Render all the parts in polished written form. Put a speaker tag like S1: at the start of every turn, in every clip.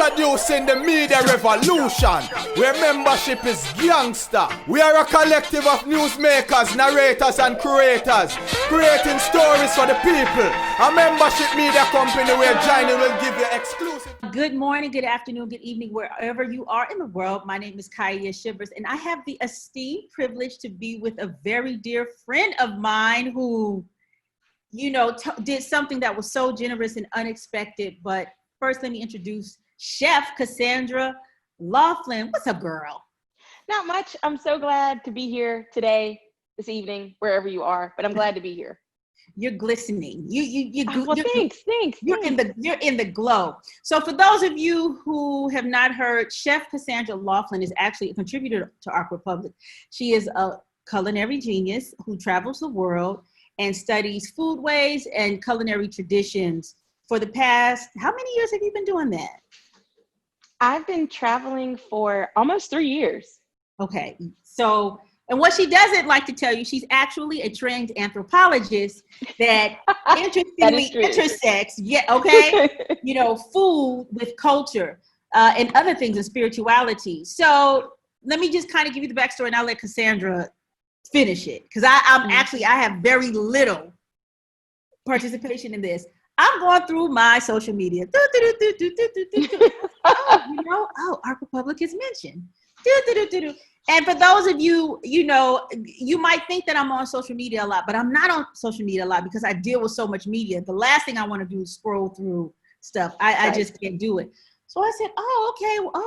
S1: Introducing the media revolution, where membership is gangster. We are a collective of newsmakers, narrators, and creators, creating stories for the people. A membership media company where Johnny will give you exclusive.
S2: Good morning, good afternoon, good evening, wherever you are in the world. My name is Kaia Shivers, and I have the esteemed privilege to be with a very dear friend of mine who, did something that was so generous and unexpected. But first, let me introduce Chef Cassandra Laughlin. What's up, girl?
S3: Not much. I'm so glad to be here today, this evening, wherever you are. But I'm glad to be here.
S2: You're glistening.
S3: Thanks.
S2: You're in the glow. So for those of you who have not heard, Chef Cassandra Laughlin is actually a contributor to Ark Republic. She is a culinary genius who travels the world and studies foodways and culinary traditions. For the past, how many years have you been doing that?
S3: I've been traveling for almost 3 years.
S2: Okay. So, and what she doesn't like to tell you, she's actually a trained anthropologist that interestingly intersects, food with culture and other things and spirituality. So let me just kind of give you the backstory and I'll let Cassandra finish it. Because I have very little participation in this. I'm going through my social media. Ark Republic is mentioned. And for those of you, you might think that I'm on social media a lot, but I'm not on social media a lot because I deal with so much media. The last thing I want to do is scroll through stuff. I just can't do it. So I said,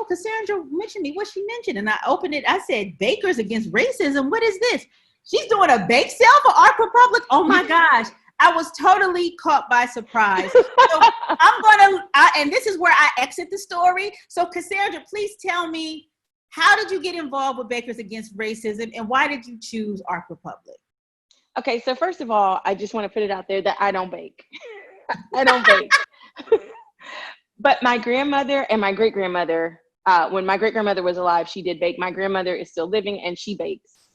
S2: Cassandra mentioned me. What she mentioned? And I opened it. I said, Bakers Against Racism. What is this? She's doing a bake sale for Ark Republic. Oh my gosh. I was totally caught by surprise. So and this is where I exit the story. So Cassandra, please tell me, how did you get involved with Bakers Against Racism and why did you choose Ark Republic?
S3: Okay, so first of all, I just want to put it out there that I don't bake. I don't bake. But my grandmother and my great-grandmother, when my great-grandmother was alive, she did bake. My grandmother is still living and she bakes.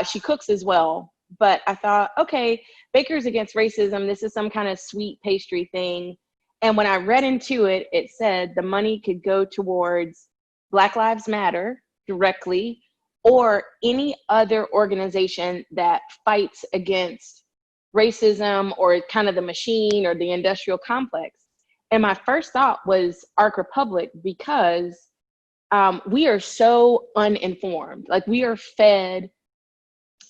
S3: She cooks as well. But I thought, okay, Bakers Against Racism, this is some kind of sweet pastry thing. And when I read into it, it said the money could go towards Black Lives Matter directly or any other organization that fights against racism or kind of the machine or the industrial complex. And my first thought was Ark Republic because we are so uninformed. Like we are fed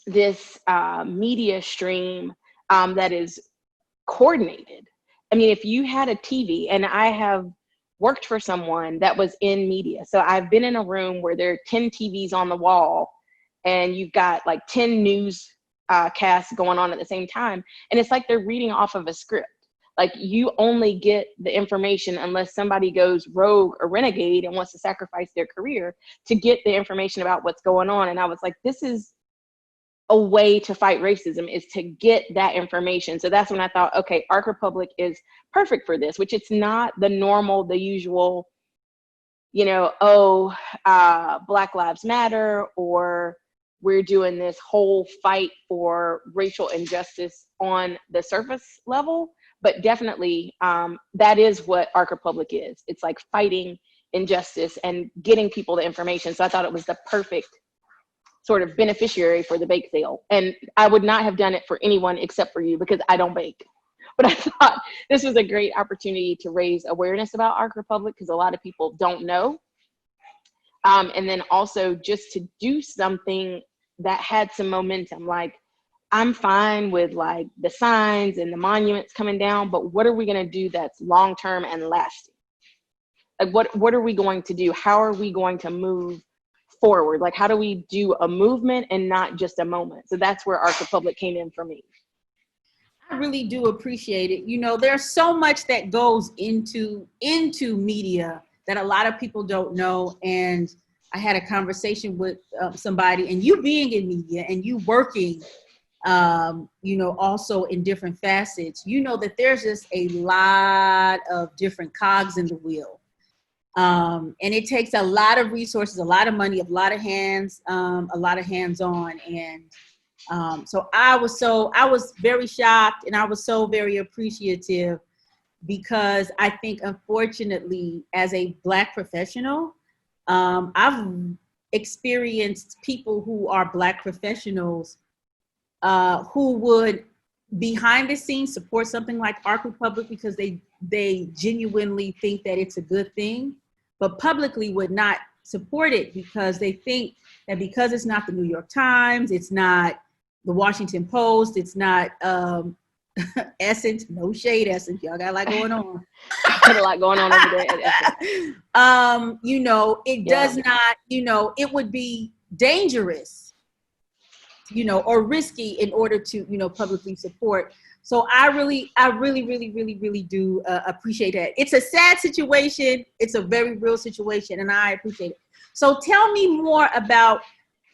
S3: this media stream that is coordinated. I mean, if you had a TV, and I have worked for someone that was in media. So I've been in a room where there are 10 TVs on the wall and you've got like 10 news casts going on at the same time. And it's like they're reading off of a script. Like you only get the information unless somebody goes rogue or renegade and wants to sacrifice their career to get the information about what's going on. And I was like, this is a way to fight racism, is to get that information. So that's when I thought, okay, Ark Republic is perfect for this, which it's not the usual, Black Lives Matter, or we're doing this whole fight for racial injustice on the surface level. But definitely that is what Ark Republic is. It's like fighting injustice and getting people the information. So I thought it was the perfect sort of beneficiary for the bake sale. And I would not have done it for anyone except for you because I don't bake. But I thought this was a great opportunity to raise awareness about Ark Republic because a lot of people don't know. And then also just to do something that had some momentum. Like I'm fine with like the signs and the monuments coming down, but what are we going to do that's long-term and lasting? Like what are we going to do? How are we going to move forward? Like how do we do a movement and not just a moment? So that's where Ark Republic came in for me.
S2: I really do appreciate it. There's so much that goes into media that a lot of people don't know. And I had a conversation with somebody, and you being in media and you working, also in different facets, that there's just a lot of different cogs in the wheel. And it takes a lot of resources, a lot of money, a lot of hands, a lot of hands-on. And so I was very shocked, and I was so very appreciative because I think, unfortunately, as a Black professional, I've experienced people who are Black professionals who would behind the scenes support something like Ark Republic because they genuinely think that it's a good thing, but publicly would not support it because they think that because it's not the New York Times, it's not the Washington Post, it's not Essence, no shade Essence, y'all got a lot going on.
S3: Got a lot going on over there at Essence.
S2: You know, it does not, you know, it would be dangerous, you know, or risky in order to, you know, publicly support. So I really do appreciate that. It's a sad situation. It's a very real situation, and I appreciate it. So tell me more about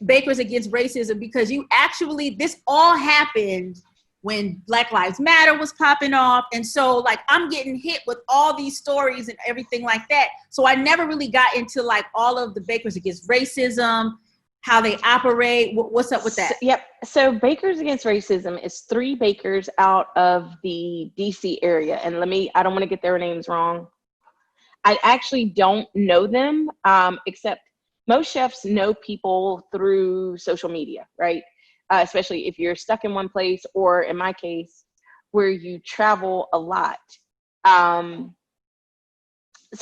S2: Bakers Against Racism, because you actually, this all happened when Black Lives Matter was popping off. And so like, I'm getting hit with all these stories and everything like that. So I never really got into like all of the Bakers Against Racism, how they operate. What's up with that?
S3: Yep. So Bakers Against Racism is 3 bakers out of the DC area. And I don't want to get their names wrong. I actually don't know them, except most chefs know people through social media, right? Especially if you're stuck in one place, or in my case, where you travel a lot. So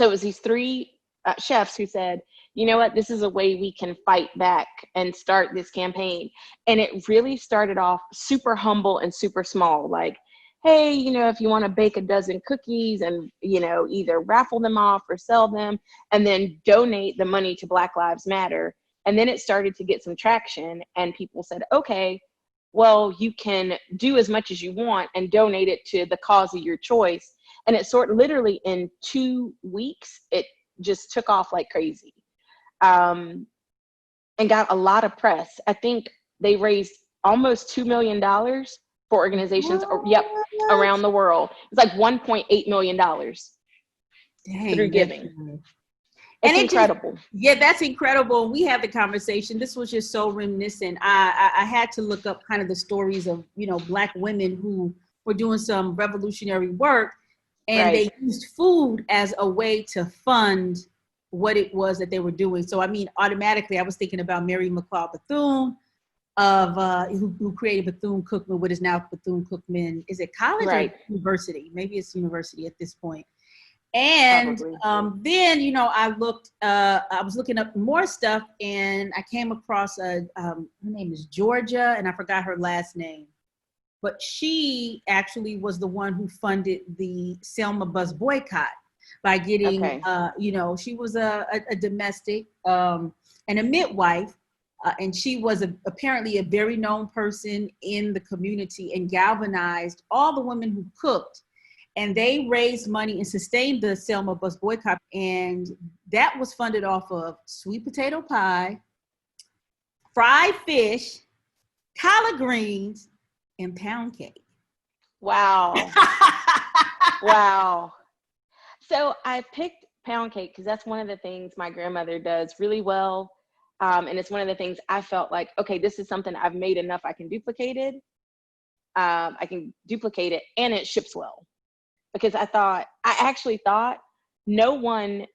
S3: it was these 3 chefs who said, you know what, this is a way we can fight back and start this campaign. And it really started off super humble and super small. Like, hey, you know, if you want to bake a dozen cookies and, you know, either raffle them off or sell them and then donate the money to Black Lives Matter. And then it started to get some traction, and people said, okay, well, you can do as much as you want and donate it to the cause of your choice. And it literally in 2 weeks, it just took off like crazy. And got a lot of press. I think they raised almost $2 million for organizations, around the world. It's like $1.8 million through giving. It's incredible.
S2: That's incredible. We had the conversation. This was just so reminiscent. I had to look up kind of the stories of, you know, Black women who were doing some revolutionary work, and they used food as a way to fund what it was that they were doing. So, I mean, automatically, I was thinking about Mary McLeod Bethune, who created Bethune-Cookman, what is now Bethune-Cookman. Is it college or university? Maybe it's university at this point. And then, you know, I was looking up more stuff, and I came across her name is Georgia, and I forgot her last name. But she actually was the one who funded the Selma bus boycott by getting, you know, she was a domestic and a midwife, and she was apparently a very known person in the community and galvanized all the women who cooked. And they raised money and sustained the Selma bus boycott. And that was funded off of sweet potato pie, fried fish, collard greens, and pound cake.
S3: Wow. Wow. So I picked pound cake because that's one of the things my grandmother does really well. And it's one of the things I felt like, okay, this is something I've made enough I can duplicate it. And it ships well. Because I actually thought no one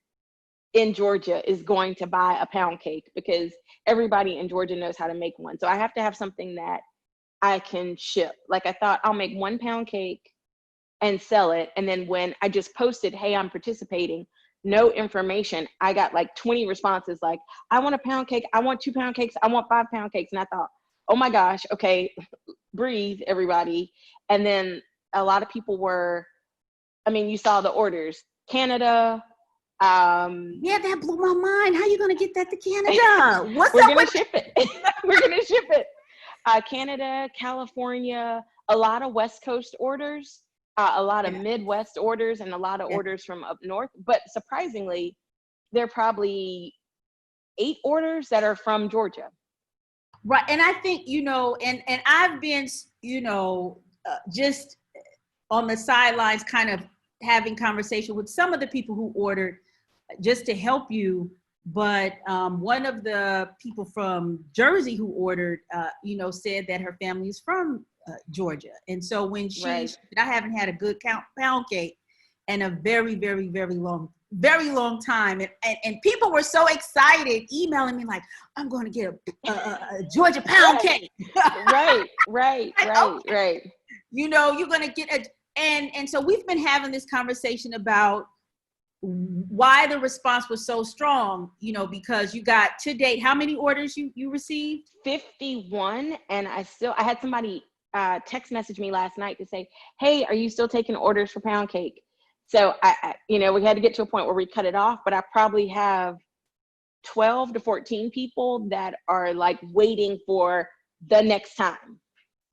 S3: in Georgia is going to buy a pound cake because everybody in Georgia knows how to make one. So I have to have something that I can ship. Like I thought I'll make 1 pound cake and sell it. And then when I just posted, hey, I'm participating, no information, I got like 20 responses like, I want a pound cake, I want 2 pound cakes, I want 5 pound cakes. And I thought, oh my gosh, okay, breathe everybody. And then a lot of people you saw the orders, Canada.
S2: That blew my mind. How are you going to get that to Canada?
S3: We're going to ship it. We're going to ship it. Canada, California, a lot of West Coast orders, a lot of Midwest orders, and a lot of orders from up north. But surprisingly, there are probably 8 orders that are from Georgia.
S2: Right. And I think, you know, and I've been, you know, just on the sidelines kind of having conversation with some of the people who ordered just to help you. But one of the people from Jersey who ordered, you know, said that her family is from Georgia. And so when I haven't had a good pound cake. in a very, very, very long time. And people were so excited, emailing me like, I'm going to get a Georgia pound cake.
S3: Right.
S2: You know, you're going to get and so we've been having this conversation about why the response was so strong, you know, because you got to date, how many orders you received?
S3: 51. And I had somebody text message me last night to say, hey, are you still taking orders for pound cake? So I you know, we had to get to a point where we cut it off, but I probably have 12 to 14 people that are like waiting for the next time.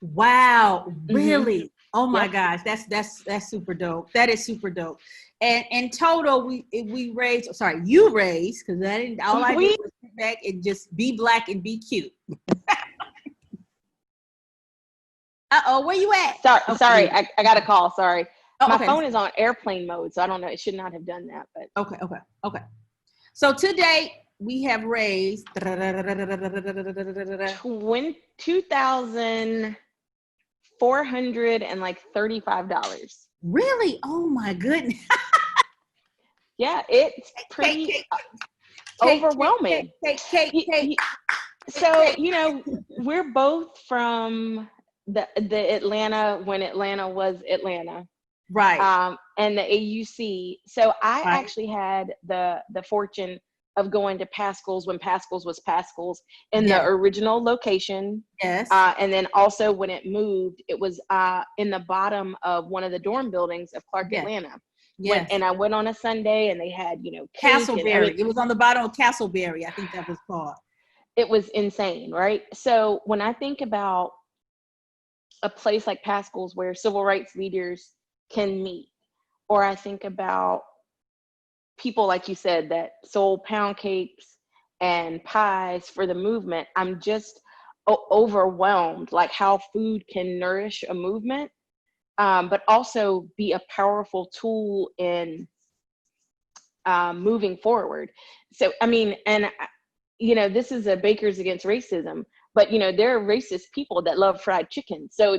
S2: Wow, really?
S3: Mm-hmm.
S2: Oh my gosh, that's super dope. That is super dope. And in total, we raised. Sorry, you raised, because I didn't. All I did was sit back and just be black and be cute. Where you at?
S3: Sorry, I got a call. Sorry, my
S2: okay.
S3: phone is on airplane mode, so I don't know. It should not have done that, but
S2: Okay. So today we have raised
S3: $2,435.
S2: Really? Oh my goodness.
S3: Yeah, it's pretty overwhelming. So, you know, we're both from the Atlanta, when Atlanta was Atlanta.
S2: Right.
S3: And the AUC. So I actually had the fortune of going to Pascal's when Pascal's was Pascal's in the original location.
S2: Yes.
S3: And then also when it moved, it was in the bottom of one of the dorm buildings of Clark, Atlanta.
S2: Yes.
S3: And I went on a Sunday and they had, you know,
S2: Castleberry. It was on the bottom of Castleberry. I think that was called.
S3: It was insane, right? So when I think about a place like Pascal's where civil rights leaders can meet, or I think about people, like you said, that sold pound cakes and pies for the movement, I'm just overwhelmed, like how food can nourish a movement, but also be a powerful tool in moving forward. So, I mean, and, you know, this is a Bakers Against Racism, but, you know, there are racist people that love fried chicken. So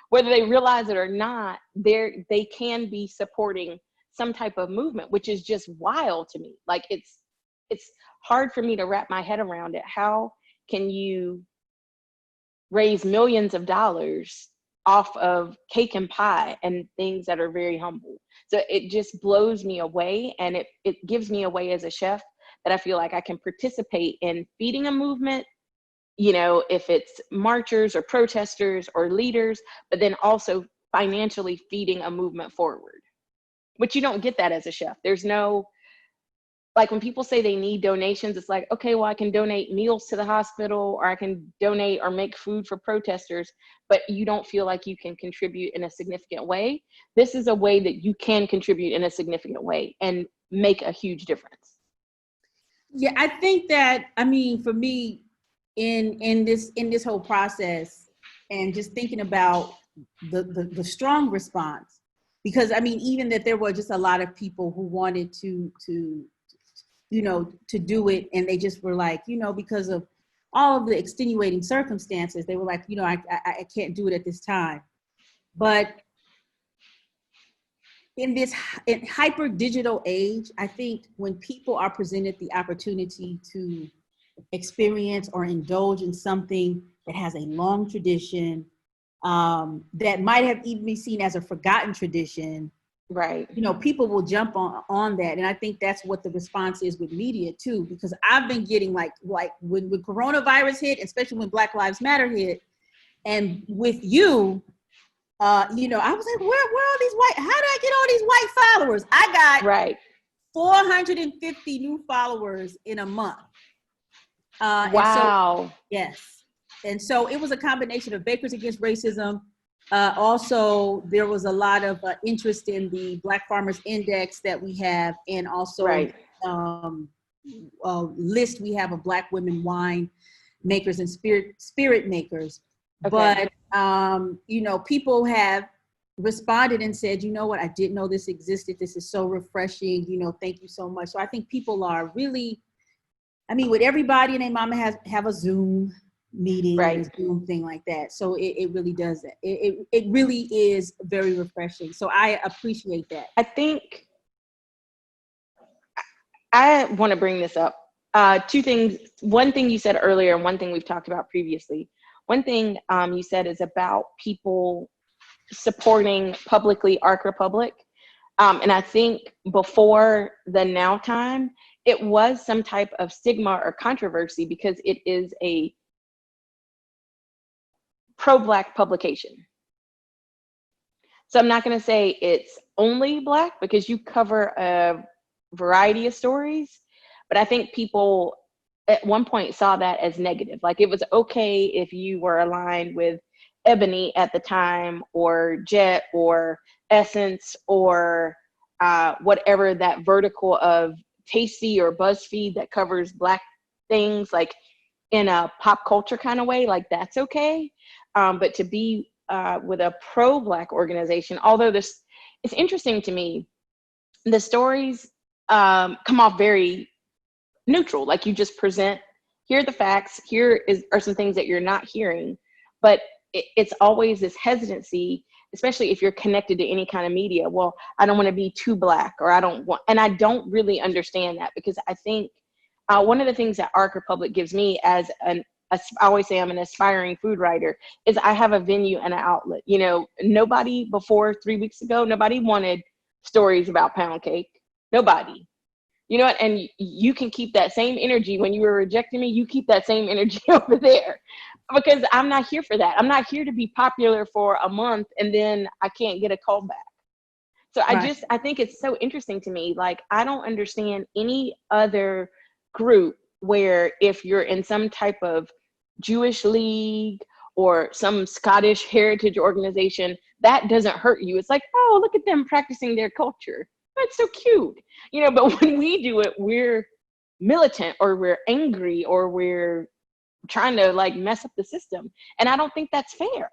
S3: whether they realize it or not, they can be supporting some type of movement, which is just wild to me. Like it's hard for me to wrap my head around it. How can you raise millions of dollars off of cake and pie and things that are very humble? So it just blows me away, and it gives me away as a chef that I feel like I can participate in feeding a movement, you know, if it's marchers or protesters or leaders, but then also financially feeding a movement forward, which you don't get that as a chef. There's no, like when people say they need donations, it's like, okay, well, I can donate meals to the hospital, or I can donate or make food for protesters, but you don't feel like you can contribute in a significant way. This is a way that you can contribute in a significant way and make a huge difference.
S2: Yeah, I think that, I mean, for me, in this whole process, and just thinking about the strong response, because I mean, even that there were just a lot of people who wanted to you know, to do it, and they just were like, you know, because of all of the extenuating circumstances, they were like, you know, I can't do it at this time. But in this hyper digital age, I think when people are presented the opportunity to experience or indulge in something that has a long tradition, that might have even been seen as a forgotten tradition,
S3: right?
S2: You know, people will jump on that. And I think that's what the response is with media too, because I've been getting like when coronavirus hit, especially when Black Lives Matter hit, and with you, you know, I was like, where are all these white, how did I get all these white followers? I got 450 new followers in a month.
S3: Wow.
S2: And so, yes. And so it was a combination of Bakers Against Racism. Also, there was a lot of interest in the Black Farmers Index that we have, and also list we have of Black women wine makers and spirit makers. Okay. But, you know, people have responded and said, you know what, I didn't know this existed. This is so refreshing. You know, thank you so much. So I think people are really, I mean, with everybody and their mama have a Zoom, meeting
S3: Right.
S2: and a Zoom thing like that. So it really does that. It really is very refreshing. So I appreciate that.
S3: I think I want to bring this up. Two things. One thing you said earlier, and one thing we've talked about previously. One thing you said is about people supporting publicly Ark Republic. And I think before the now time, it was some type of stigma or controversy because it is a pro-Black publication. So I'm not going to say it's only Black because you cover a variety of stories, but I think people at one point saw that as negative. Like it was okay if you were aligned with Ebony at the time, or Jet, or Essence, or whatever that vertical of Tasty or BuzzFeed that covers Black things, like in a pop culture kind of way, like that's okay. But to be with a pro-Black organization, although it's interesting to me, the stories come off very neutral. Like you just present, here are the facts, are some things that you're not hearing, but it's always this hesitancy, especially if you're connected to any kind of media. Well, I don't want to be too Black, or I don't really understand that, because I think one of the things that Ark Republic gives me as I always say I'm an aspiring food writer, is I have a venue and an outlet. You know, nobody before 3 weeks ago, nobody wanted stories about pound cake. Nobody. You know what? And you can keep that same energy when you were rejecting me. You keep that same energy over there, because I'm not here for that. I'm not here to be popular for a month and then I can't get a call back. So
S2: Right.
S3: I think it's so interesting to me. Like, I don't understand any other group where if you're in some type of Jewish league or some Scottish heritage organization, that doesn't hurt you. It's like, oh, look at them practicing their culture. That's so cute. You know, but when we do it, we're militant, or we're angry, or we're trying to like mess up the system. And I don't think that's fair.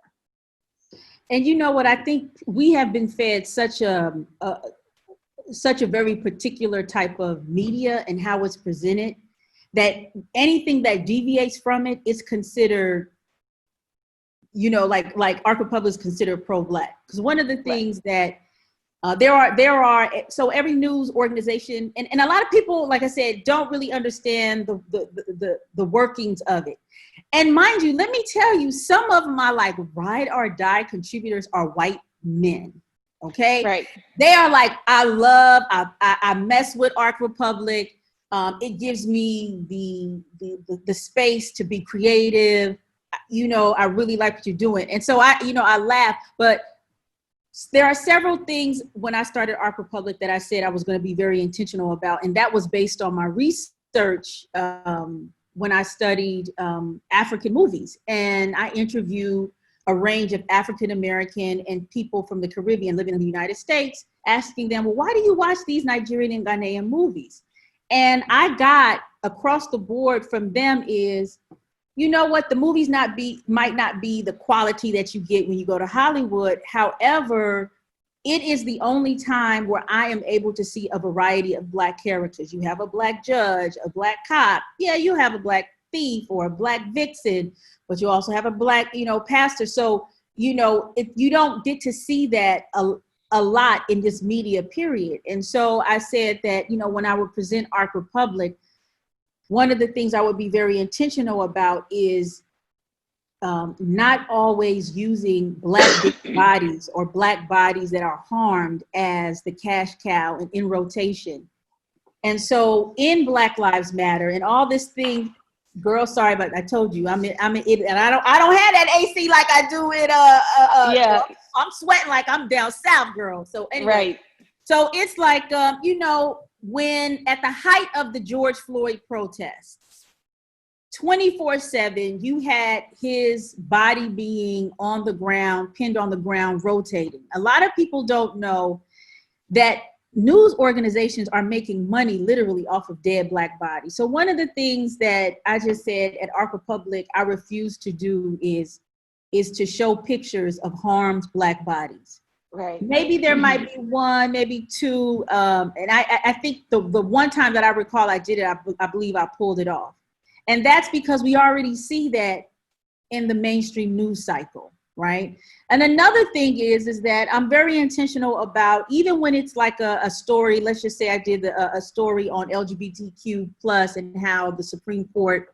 S2: And you know what? I think we have been fed such a very particular type of media and how it's presented, that anything that deviates from it is considered, you know, like Ark Republic is considered pro-Black. Because one of the things that there are, so every news organization, and a lot of people, like I said, don't really understand the workings of it. And mind you, let me tell you, some of my like ride or die contributors are white men. Okay.
S3: Right.
S2: They are like, I mess with Ark Republic. It gives me the space to be creative. You know, I really like what you're doing. And so I laugh, but there are several things when I started Ark Republic that I said I was going to be very intentional about. And that was based on my research when I studied African movies. And I interviewed a range of African-American and people from the Caribbean living in the United States, asking them, well, why do you watch these Nigerian and Ghanaian movies? And I got across the board from them is, you know what, the movies might not be the quality that you get when you go to Hollywood. However, it is the only time where I am able to see a variety of Black characters. You have a Black judge, a Black cop. Yeah, you have a Black thief or a Black vixen, but you also have a Black, pastor. So, if you don't get to see that a lot in this media period. And so I said that, when I would present Ark Republic, one of the things I would be very intentional about is not always using Black bodies or Black bodies that are harmed as the cash cow and in rotation. And so in Black Lives Matter and all this thing, girl, sorry, but I told you I'm an idiot, and I don't have that AC like I do it.
S3: Yeah,
S2: I'm sweating like I'm down south, girl. So anyway,
S3: right.
S2: So it's like when at the height of the George Floyd protests, 24/7, you had his body being on the ground, pinned on the ground, rotating. A lot of people don't know that news organizations are making money literally off of dead Black bodies. So one of the things that I just said at Ark Republic I refuse to do is to show pictures of harmed Black bodies.
S3: Right.
S2: Maybe there might be one, maybe two. And I think the one time that I recall I did it, I believe I pulled it off. And that's because we already see that in the mainstream news cycle, right? And another thing is that I'm very intentional about, even when it's like a story, let's just say I did a story on LGBTQ plus and how the Supreme Court,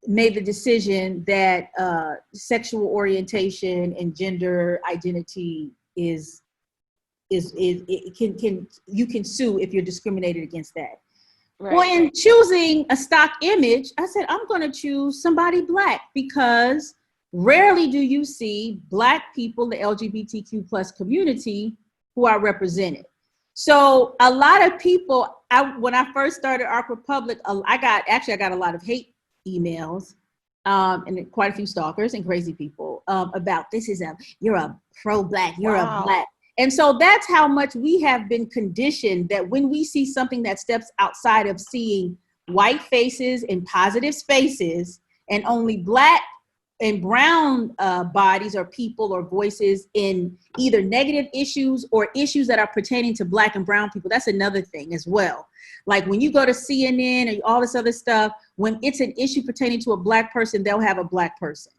S2: made the decision that sexual orientation and gender identity you can sue if you're discriminated against that. Right. Well, in choosing a stock image, I said, I'm going to choose somebody Black, because rarely do you see Black people, the LGBTQ plus community, who are represented. So a lot of people, when I first started Ark Republic, I got a lot of hate emails and quite a few stalkers and crazy people about you're a pro-Black, you're a Black. And so that's how much we have been conditioned, that when we see something that steps outside of seeing white faces in positive spaces and only Black and brown bodies or people or voices in either negative issues or issues that are pertaining to Black and brown people, that's another thing as well. Like when you go to CNN and all this other stuff, when it's an issue pertaining to a Black person, they'll have a Black person.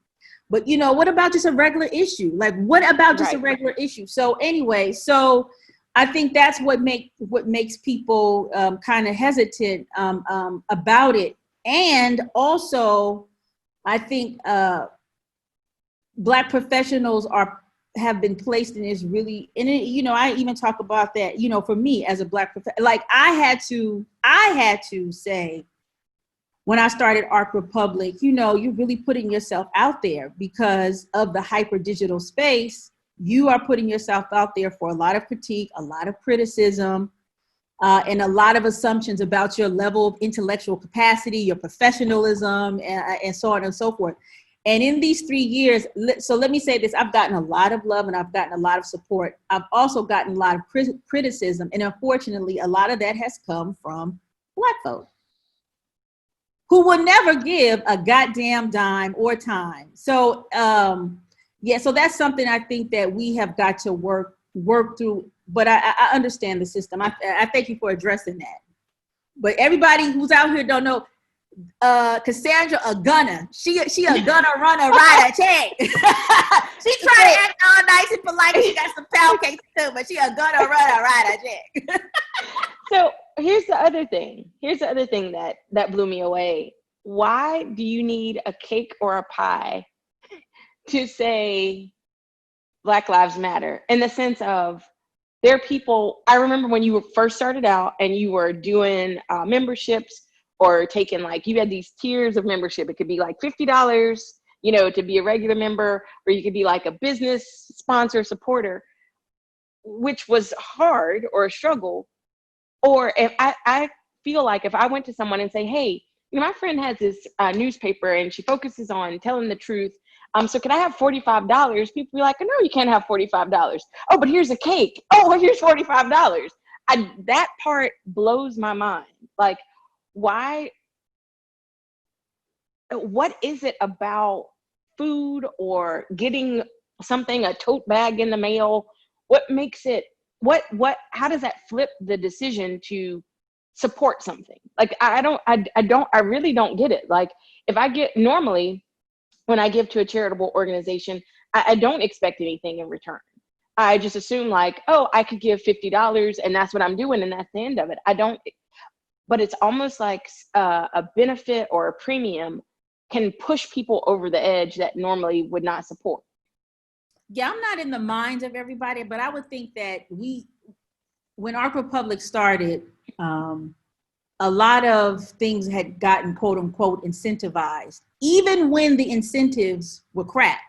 S2: But, what about just a regular issue? Like, what about just a regular issue? So anyway, I think that's what makes people kind of hesitant about it. And also, I think Black professionals have been placed in this really, and I even talk about that, for me as a Black professional, like I had to say, when I started Ark Republic, you're really putting yourself out there because of the hyper digital space. You are putting yourself out there for a lot of critique, a lot of criticism, and a lot of assumptions about your level of intellectual capacity, your professionalism, and so on and so forth. And in these 3 years, so let me say this, I've gotten a lot of love and I've gotten a lot of support. I've also gotten a lot of criticism. And unfortunately, a lot of that has come from Black folks who will never give a goddamn dime or time. So, so that's something I think that we have got to work through. But I understand the system. I thank you for addressing that. But everybody who's out here don't know, Cassandra, a gunner. She a gunner, runner, rider, check. She try to act all nice and polite. She got some pound cakes too, but she a gunner, runner, rider, check.
S3: So here's the other thing that blew me away. Why do you need a cake or a pie to say Black Lives Matter? In the sense of, there are people, I remember when you first started out and you were doing memberships, or taking, like, you had these tiers of membership. It could be like $50, to be a regular member, or you could be like a business sponsor supporter, which was hard or a struggle. Or if I feel like if I went to someone and say, hey, my friend has this newspaper and she focuses on telling the truth. So can I have $45? People be like, no, you can't have $45. Oh, but here's a cake. Oh, here's $45. That part blows my mind. Like, why? What is it about food or getting something, a tote bag in the mail? What makes it, how does that flip the decision to support something? Like, I really don't get it. Like, normally when I give to a charitable organization, I don't expect anything in return. I just assume like, oh, I could give $50 and that's what I'm doing and that's the end of it. But it's almost like a benefit or a premium can push people over the edge that normally would not support.
S2: Yeah, I'm not in the minds of everybody, but I would think that when Ark Republic started, a lot of things had gotten quote unquote incentivized, even when the incentives were crap.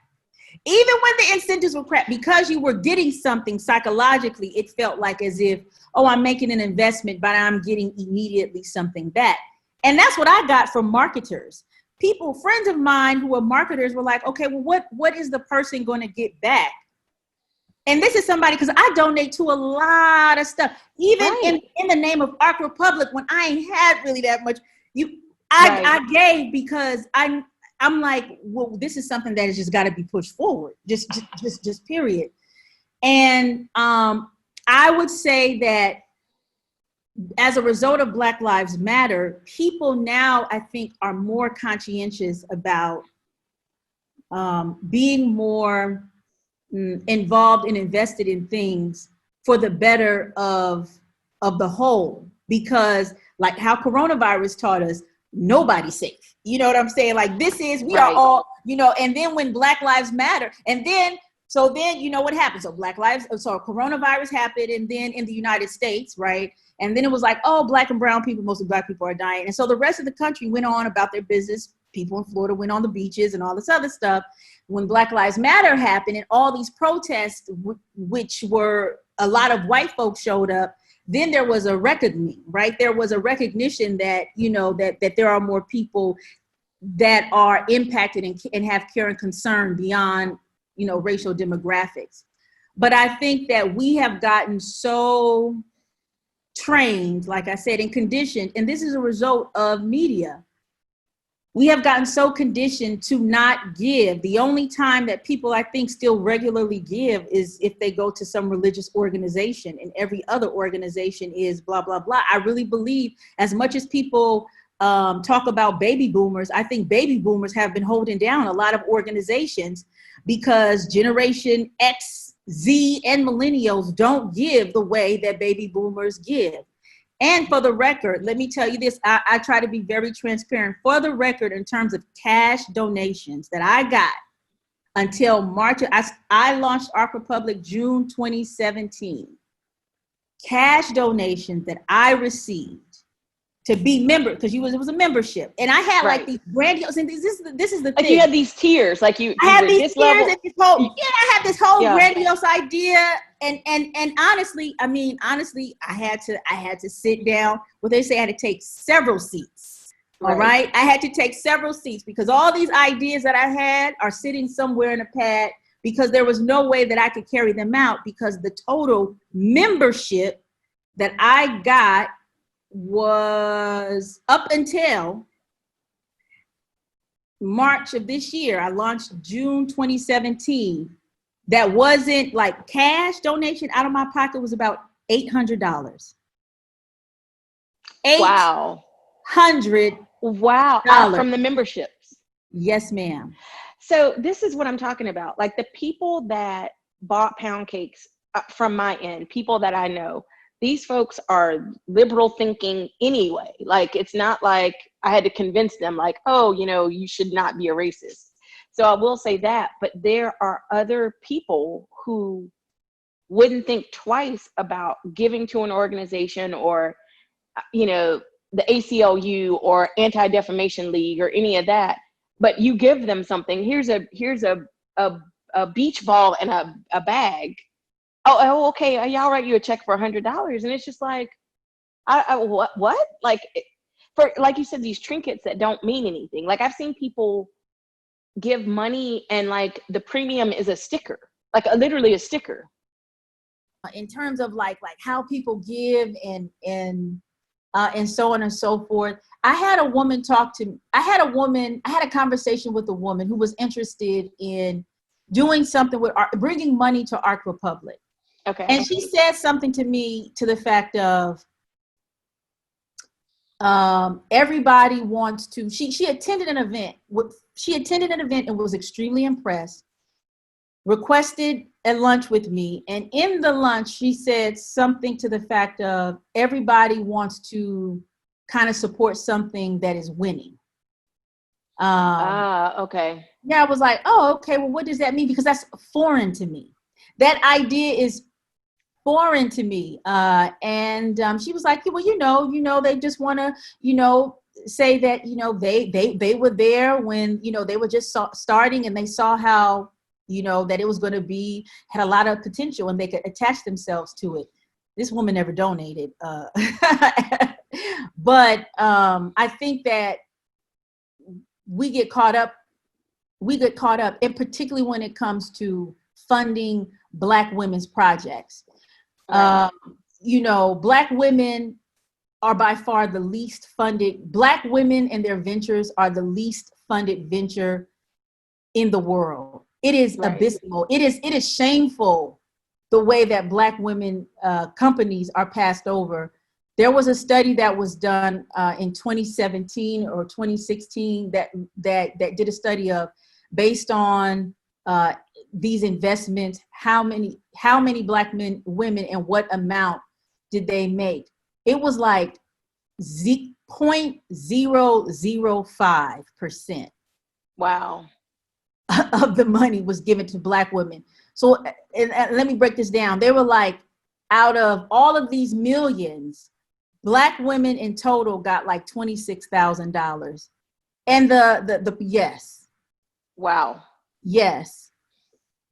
S2: Because you were getting something psychologically, it felt like as if, oh, I'm making an investment, but I'm getting immediately something back. And that's what I got from marketers. Friends of mine who were marketers were like, okay, well, what is the person going to get back? And this is somebody, because I donate to a lot of stuff, even in the name of Ark Republic, when I ain't had really that much. I gave because I'm like, well, this is something that has just got to be pushed forward, just period. And I would say that as a result of Black Lives Matter, people now, I think, are more conscientious about being more involved and invested in things for the better of the whole. Because like how coronavirus taught us, nobody's safe. You know what I'm saying? Like we are all, and then when Black Lives Matter, and then you know what happened? So coronavirus happened, and then in the United States, right? And then it was like, oh, Black and brown people, mostly Black people are dying. And so the rest of the country went on about their business. People in Florida went on the beaches and all this other stuff. When Black Lives Matter happened and all these protests, which were a lot of white folks showed up, then there was a reckoning, right? There was a recognition that, that there are more people that are impacted and have care and concern beyond, racial demographics. But I think that we have gotten so trained, like I said, and conditioned, and this is a result of media. We have gotten so conditioned to not give. The only time that people, I think, still regularly give is if they go to some religious organization, and every other organization is blah, blah, blah. I really believe, as much as people talk about baby boomers, I think baby boomers have been holding down a lot of organizations because Generation X, Z, and millennials don't give the way that baby boomers give. And for the record, let me tell you this, I try to be very transparent. For the record, in terms of cash donations that I got until March, I launched Ark Republic June 2017. Cash donations that I received to be member, because it was a membership. And I had like these grandiose, and this is the thing.
S3: You had these tiers, like I
S2: had these tiers and this whole, I had this whole grandiose idea. And honestly, I had to sit down. What they say, I had to take several seats. All right. I had to take several seats because all these ideas that I had are sitting somewhere in a pad because there was no way that I could carry them out because the total membership that I got was up until March of this year. I launched June 2017. That wasn't like cash donation out of my pocket was about $800.
S3: Wow.
S2: $800
S3: from the memberships.
S2: Yes, ma'am.
S3: So this is what I'm talking about. Like the people that bought pound cakes from my end, people that I know, these folks are liberal thinking anyway. Like, it's not like I had to convince them like, oh, you should not be a racist. So I will say that, but there are other people who wouldn't think twice about giving to an organization or, the ACLU or Anti-Defamation League or any of that, but you give them something. Here's a beach ball and a bag. Oh, okay. Y'all write you a check for $100, and it's just like, what? Like, like you said, these trinkets that don't mean anything. Like I've seen people give money, and like the premium is a sticker, like literally a sticker.
S2: In terms of like how people give and so on and so forth. I had a conversation with a woman who was interested in doing something with bringing money to Ark Republic.
S3: Okay.
S2: And she said something to me to the fact of, everybody wants to, she attended an event and was extremely impressed, requested a lunch with me. And in the lunch, she said something to the fact of everybody wants to kind of support something that is winning.
S3: Okay.
S2: Yeah, I was like, oh, okay, well, what does that mean? Because that's foreign to me. That idea is foreign to me. And she was like, well, they just want to, say that, they were there when, they were just starting and they saw how, that it was going to had a lot of potential and they could attach themselves to it. This woman never donated. But I think that we get caught up, and particularly when it comes to funding Black women's projects. Black women are by far the least funded. Black women and their ventures are the least funded venture in the world. It is abysmal. It is shameful the way that Black women companies are passed over There was a study that was done in 2017 or 2016 that did a study of, based on these investments, how many Black women and what amount did they make? It was like 0.005%.
S3: Wow.
S2: Of the money was given to Black women. So and let me break this down. They were like, out of all of these millions, Black women in total got like $26,000. And the yes.
S3: Wow.
S2: Yes.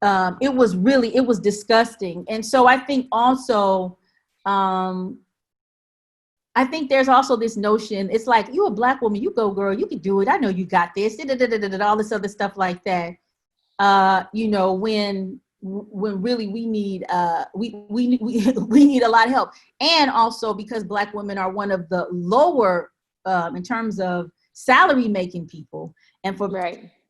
S2: It was disgusting. And so I think also, I think there's also this notion, it's like, you a Black woman, you go girl, you can do it. I know you got this, all this other stuff like that. You know, when really we need we need a lot of help. And also because Black women are one of the lower in terms of salary making people. And for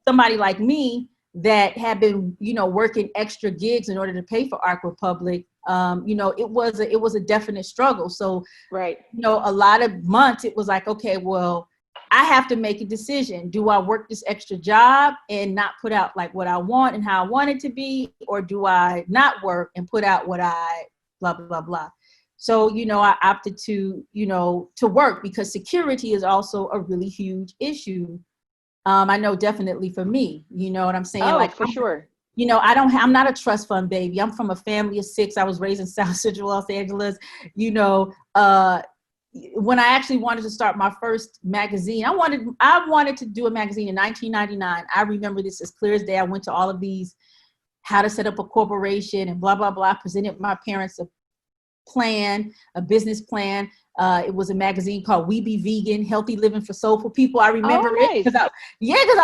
S2: somebody like me that had been, you know, working extra gigs in order to pay for Ark Republic, you know, it was a definite struggle. So, you know, a lot of months it was like, okay, well, I have to make a decision. Do I work this extra job and not put out like what I want and how I want it to be? Or do I not work and put out what I blah, blah, blah. So, you know, I opted to, you know, to work because security is also a really huge issue. I know definitely for me, you know what I'm saying?
S3: Oh,
S2: like
S3: for sure.
S2: You know, I'm not a trust fund baby. I'm from a family of 6. I was raised in South Central Los Angeles. You know, when I actually wanted to start my first magazine, I wanted to do a magazine in 1999. I remember this as clear as day. I went to all of these, how to set up a corporation and blah, blah, blah. I presented my parents a business plan. It was a magazine called We Be Vegan, Healthy Living for Soulful People. I remember it because I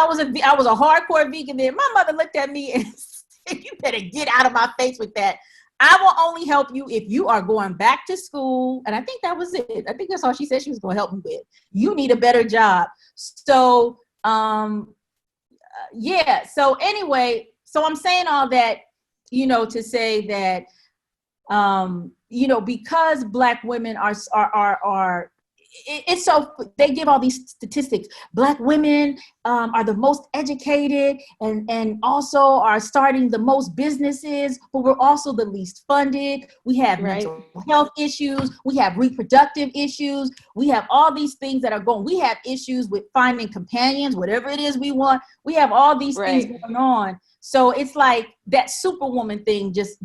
S2: was a hardcore vegan then. My mother looked at me and said, you better get out of my face with that. I will only help you if you are going back to school. And I think that was it. I think that's all she said she was going to help me with. You need a better job. So, So anyway, so I'm saying all that, you know, to say that, you know, because Black women are it's so, they give all these statistics. Black women are the most educated and also are starting the most businesses, but we're also the least funded. We have mental health issues. We have reproductive issues. We have all these things that are going. We have issues with finding companions, whatever it is we want. We have all these things going on. So it's like that superwoman thing just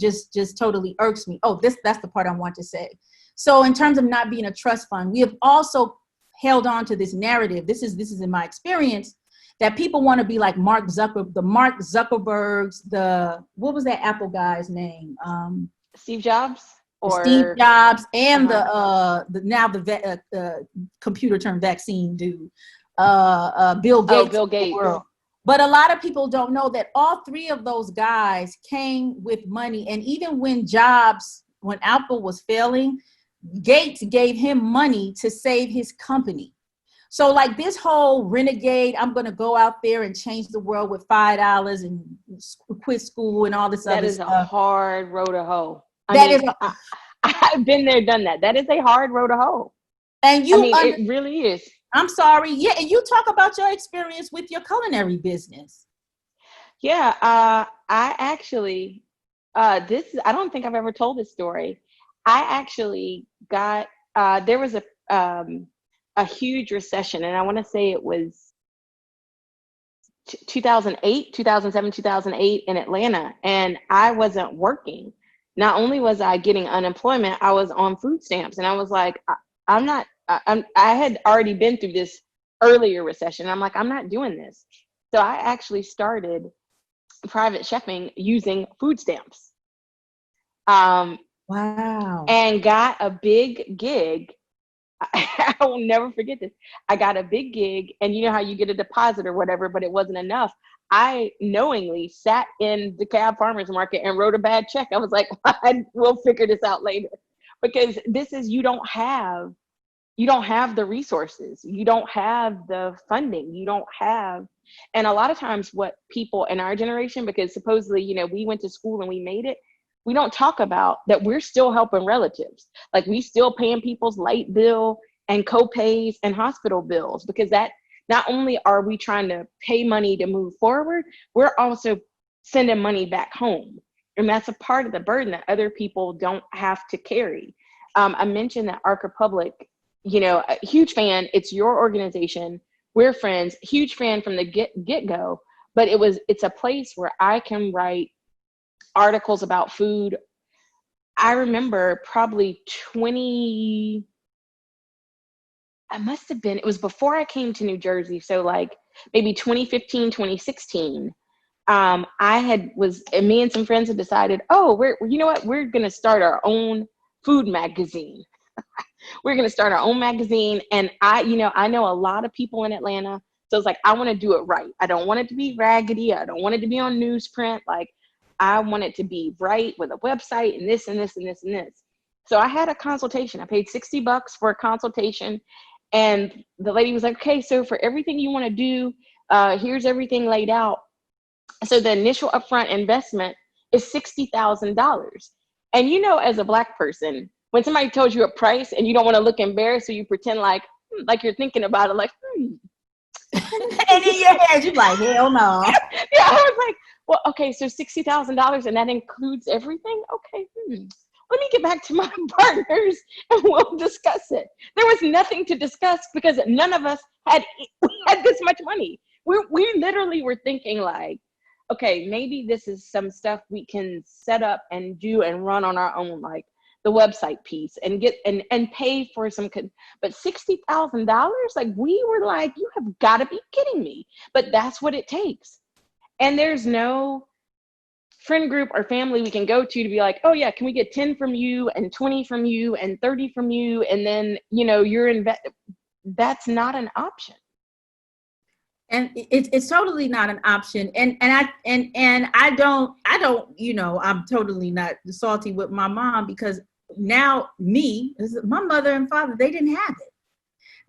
S2: totally irks me. Oh, that's the part I want to say. So in terms of not being a trust fund, we have also held on to this narrative. This is in my experience, that people want to be like Mark Zuckerberg's, what was that Apple guy's name?
S3: Steve Jobs?
S2: Steve Jobs and the computer term vaccine dude, Bill Gates.
S3: Bill Gates.
S2: But a lot of people don't know that all 3 of those guys came with money. And even when Apple was failing, Gates gave him money to save his company. So like this whole renegade, I'm going to go out there and change the world with $5 and quit school and all this other stuff.
S3: That is a hard road to hoe. I've been there, done that. That is a hard road to hoe.
S2: And
S3: it really is.
S2: I'm sorry. Yeah. And you talk about your experience with your culinary business.
S3: Yeah. I actually, I don't think I've ever told this story. I actually got, there was a huge recession, and I want to say it was 2007, 2008 in Atlanta, and I wasn't working. Not only was I getting unemployment, I was on food stamps, and I was like, I had already been through this earlier recession. I'm like, I'm not doing this. So I actually started private chefing using food stamps.
S2: Wow.
S3: And got a big gig. I will never forget this. I got a big gig, and you know how you get a deposit or whatever, but it wasn't enough. I knowingly sat in the DeKalb Farmers Market and wrote a bad check. I was like, we'll figure this out later, because this is, you don't have the resources. You don't have the funding. You don't have, and a lot of times what people in our generation, because supposedly, you know, we went to school and we made it. we don't talk about that we're still helping relatives. Like we still paying people's light bill and co-pays and hospital bills, because that not only are we trying to pay money to move forward, we're also sending money back home. And that's a part of the burden that other people don't have to carry. I mentioned that Ark Republic, you know, a huge fan. It's your organization. We're friends, huge fan from the get-go, but it's a place where I can write articles about food. I remember probably it was before I came to New Jersey. So like maybe 2015, 2016, me and some friends had decided, you know what, we're going to start our own food magazine. We're going to start our own magazine. And I know a lot of people in Atlanta. So it's like, I want to do it right. I don't want it to be raggedy. I don't want it to be on newsprint. Like, I want it to be right with a website and this and this and this and this. So I had a consultation. I paid $60 for a consultation. And the lady was like, okay, so for everything you want to do, here's everything laid out. So the initial upfront investment is $60,000. And you know, as a Black person, when somebody tells you a price and you don't want to look embarrassed, so you pretend like you're thinking about it, like,
S2: And in your head, you're like, hell no.
S3: Yeah, I was like, well, okay, so $60,000 and that includes everything? Okay, let me get back to my partners and we'll discuss it. There was nothing to discuss because none of us had this much money. We literally were thinking like, okay, maybe this is some stuff we can set up and do and run on our own, like the website piece and get and pay for some, but $60,000, like we were like, you have got to be kidding me. But that's what it takes. And there's no friend group or family we can go to be like, oh yeah, can we get 10 from you and 20 from you and 30 from you? And then, you know, that's not an option.
S2: And it's totally not an option. And I don't, you know, I'm totally not salty with my mom because now my mother and father, they didn't have it.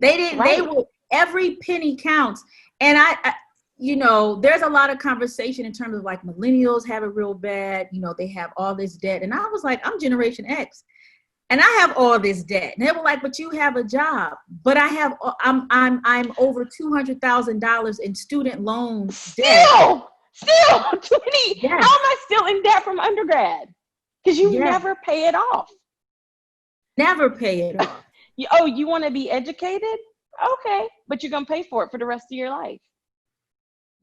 S2: They didn't, right. They were, every penny counts. And I, you know, there's a lot of conversation in terms of like millennials have it real bad. You know, they have all this debt. And I was like, I'm Generation X. And I have all this debt. And they were like, but you have a job. But I'm over $200,000 in student loan debt.
S3: Still 20. Yes. How am I still in debt from undergrad? Because you never pay it off.
S2: Never pay it off.
S3: You want to be educated? Okay. But you're going to pay for it for the rest of your life.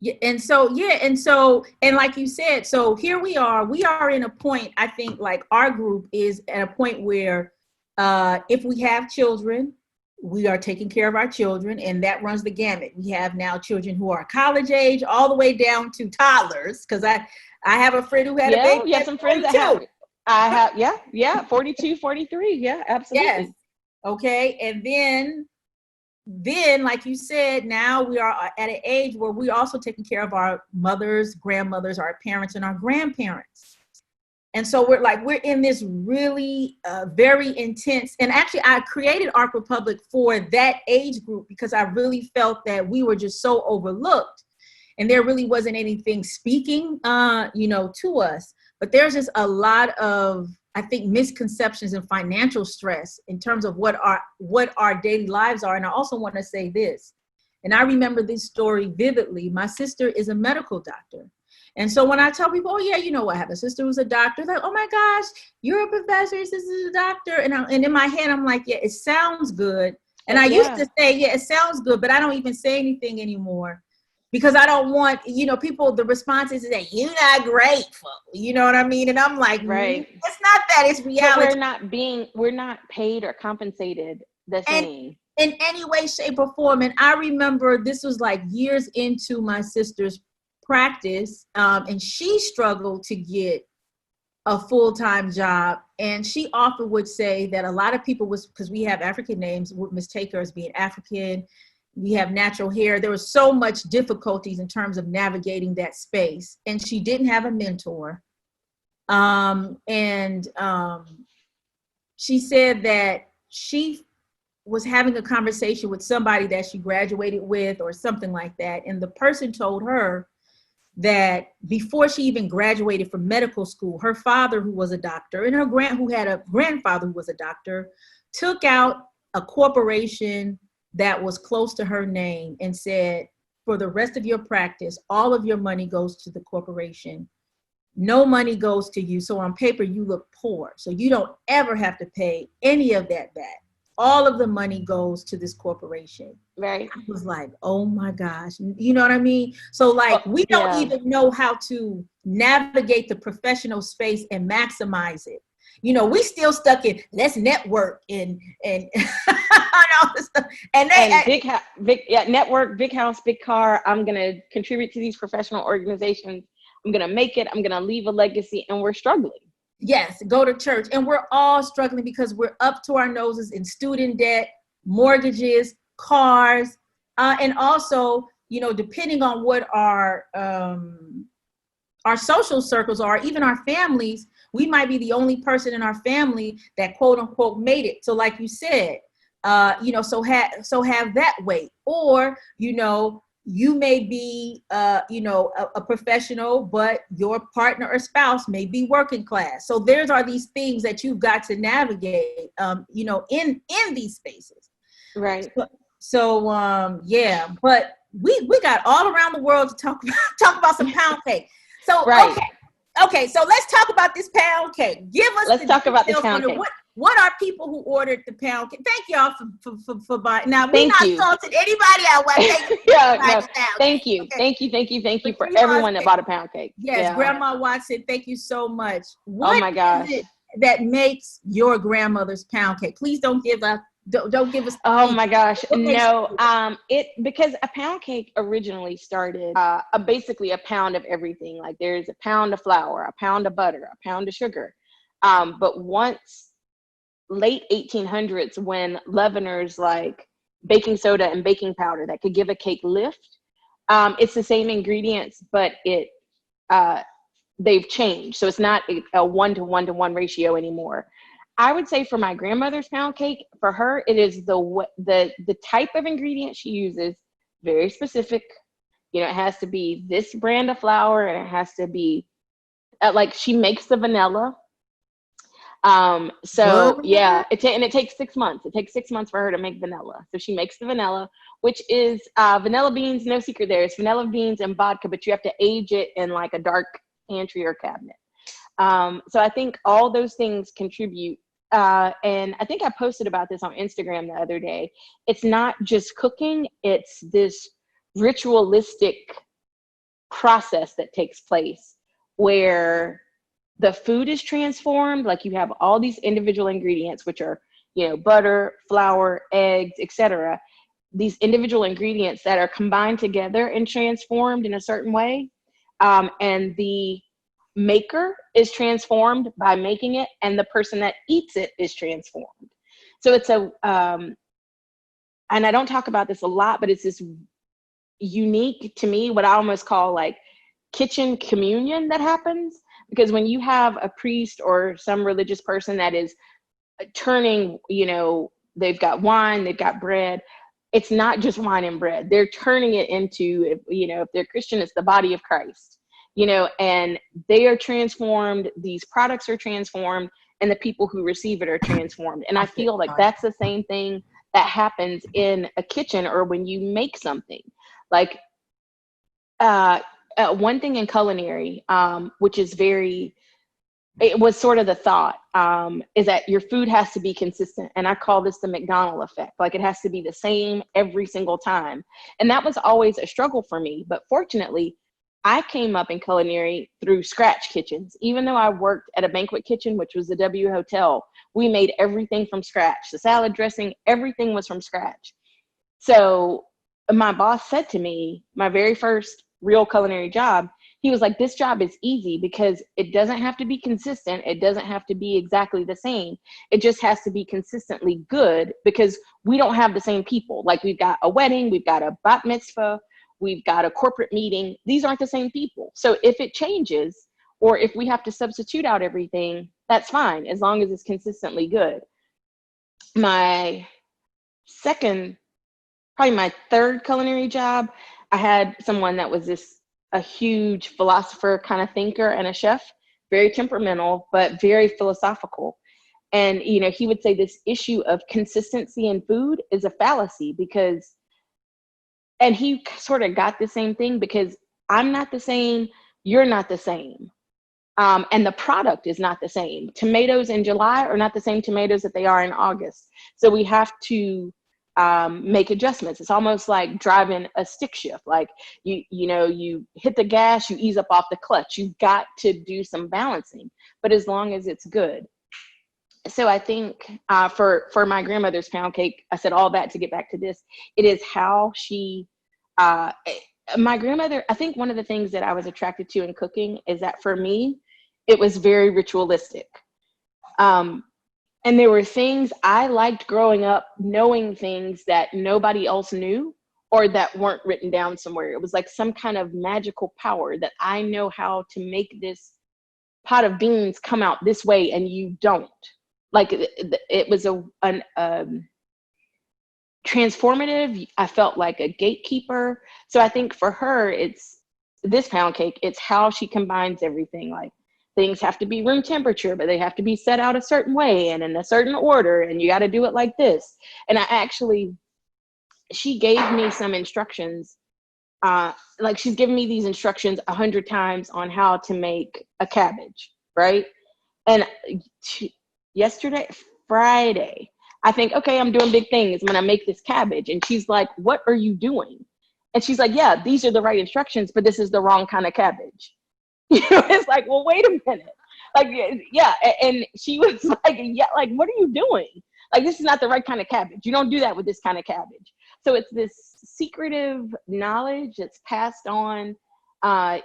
S2: Yeah, and like you said, so here we are in a point, I think like our group is at a point where if we have children, we are taking care of our children, and that runs the gamut. We have now children who are college age all the way down to toddlers, because I have a friend who had a baby.
S3: Yeah, some friends that have it. I have, 42, 43. Yeah, absolutely.
S2: Yes. Okay. And then, like you said, now we are at an age where we're also taking care of our mothers, grandmothers, our parents, and our grandparents. And so we're in this really very intense, and actually I created Ark Republic for that age group because I really felt that we were just so overlooked and there really wasn't anything speaking, to us. But there's just a lot of, I think, misconceptions and financial stress in terms of what our daily lives are. And I also want to say this, and I remember this story vividly. My sister is a medical doctor. And so when I tell people, oh yeah, you know what, I have a sister who's a doctor, they're like, oh my gosh, you're a professor, this is a doctor. And in my head, I'm like, yeah, it sounds good. And I used to say, yeah, it sounds good, but I don't even say anything anymore. Because I don't want, people, the response is that you're not grateful. You know what I mean? And I'm like,
S3: right.
S2: It's not that, it's reality.
S3: We're not paid or compensated the same.
S2: In any way, shape, or form. And I remember this was like years into my sister's practice. And she struggled to get a full-time job. And she often would say that a lot of people because we have African names, would mistake her as being African. We have natural hair. There was so much difficulties in terms of navigating that space. And she didn't have a mentor. She said that she was having a conversation with somebody that she graduated with or something like that. And the person told her that before she even graduated from medical school, her father, who was a doctor, and who had a grandfather who was a doctor, took out a corporation that was close to her name and said, for the rest of your practice, all of your money goes to the corporation. No money goes to you. So on paper, you look poor. So you don't ever have to pay any of that back. All of the money goes to this corporation.
S3: Right.
S2: I was like, oh my gosh. You know what I mean? So like, we don't even know how to navigate the professional space and maximize it. You know, we still stuck in let's network and all this stuff. And
S3: network, big house, big car. I'm gonna contribute to these professional organizations. I'm gonna make it. I'm gonna leave a legacy, and we're struggling.
S2: Yes, go to church, and we're all struggling because we're up to our noses in student debt, mortgages, cars, and also, you know, depending on what our social circles are, even our families, we might be the only person in our family that quote unquote made it. So like you said, you know, so have that weight, or, you know, you may be, you know, a professional, but your partner or spouse may be working class. So there's are these things that you've got to navigate, you know, in these spaces.
S3: Right.
S2: So yeah, but we got all around the world to talk about some pound cake. So
S3: right.
S2: Okay, so let's talk about this pound cake.
S3: Let's talk about the pound cake.
S2: What are people who ordered the pound cake? Thank y'all for buying. Now, we're not salting anybody out.
S3: Thank you. Thank you for everyone that bought a pound cake.
S2: Yes, Grandma Watson, thank you so much.
S3: Oh my gosh.
S2: Is it that makes your grandmother's pound cake? Please don't give up. Don't give us.
S3: Oh my gosh, no. Because a pound cake originally started basically a pound of everything. Like there's a pound of flour, a pound of butter, a pound of sugar. But once late 1800s, when leaveners like baking soda and baking powder that could give a cake lift, it's the same ingredients, but they've changed. So it's not a 1-to-1-to-1 ratio anymore. I would say for my grandmother's pound cake, for her, it is the type of ingredient she uses, very specific. You know, it has to be this brand of flour, and it has to be like she makes the vanilla. So yeah, it takes 6 months. It takes 6 months for her to make vanilla. So she makes the vanilla, which is vanilla beans. No secret there. It's vanilla beans and vodka, but you have to age it in like a dark pantry or cabinet. So I think all those things contribute. And I think I posted about this on Instagram the other day. It's not just cooking, it's this ritualistic process that takes place where the food is transformed. Like you have all these individual ingredients, which are, you know, butter, flour, eggs, etc. These individual ingredients that are combined together and transformed in a certain way. And the maker is transformed by making it, and the person that eats it is transformed. So it's and I don't talk about this a lot, but it's this unique, to me, what I almost call like kitchen communion that happens, because when you have a priest or some religious person that is turning, you know, they've got wine, they've got bread, it's not just wine and bread, they're turning it into, you know, if they're Christian, it's the body of Christ. You know, and they are transformed, these products are transformed, and the people who receive it are transformed. And I feel like that's the same thing that happens in a kitchen or when you make something. Like one thing in culinary, which is it was sort of the thought, is that your food has to be consistent. And I call this the Mcdonald Effect. Like it has to be the same every single time. And that was always a struggle for me. But fortunately, I came up in culinary through scratch kitchens. Even though I worked at a banquet kitchen, which was the W Hotel, we made everything from scratch. The salad dressing, everything was from scratch. So my boss said to me, my very first real culinary job, he was like, this job is easy because it doesn't have to be consistent. It doesn't have to be exactly the same. It just has to be consistently good because we don't have the same people. Like we've got a wedding, we've got a bat mitzvah, we've got a corporate meeting. These aren't the same people. So if it changes, or if we have to substitute out everything, that's fine, as long as it's consistently good. My third culinary job, I had someone that was this a huge philosopher kind of thinker and a chef, very temperamental, but very philosophical. And, you know, he would say this issue of consistency in food is a fallacy because, and he sort of got the same thing because I'm not the same, you're not the same. And the product is not the same. Tomatoes in July are not the same tomatoes that they are in August. So we have to make adjustments. It's almost like driving a stick shift. Like you know, you hit the gas, you ease up off the clutch. You've got to do some balancing, but as long as it's good. So I think for my grandmother's pound cake, I said all that to get back to this. It is how she, my grandmother, I think one of the things that I was attracted to in cooking is that for me, it was very ritualistic. And there were things I liked growing up, knowing things that nobody else knew or that weren't written down somewhere. It was like some kind of magical power that I know how to make this pot of beans come out this way and you don't. Like it was an transformative. I felt like a gatekeeper. So I think for her, it's this pound cake, it's how she combines everything. Like things have to be room temperature, but they have to be set out a certain way and in a certain order. And you got to do it like this. And she gave me some instructions. Like she's given me these instructions 100 times on how to make a cabbage. Right. And Friday, I think, okay, I'm doing big things. I'm going to make this cabbage. And she's like, what are you doing? And she's like, yeah, these are the right instructions, but this is the wrong kind of cabbage. You know, it's like, well, wait a minute. Like, yeah. And she was like, yeah, like, what are you doing? Like, this is not the right kind of cabbage. You don't do that with this kind of cabbage. So it's this secretive knowledge that's passed on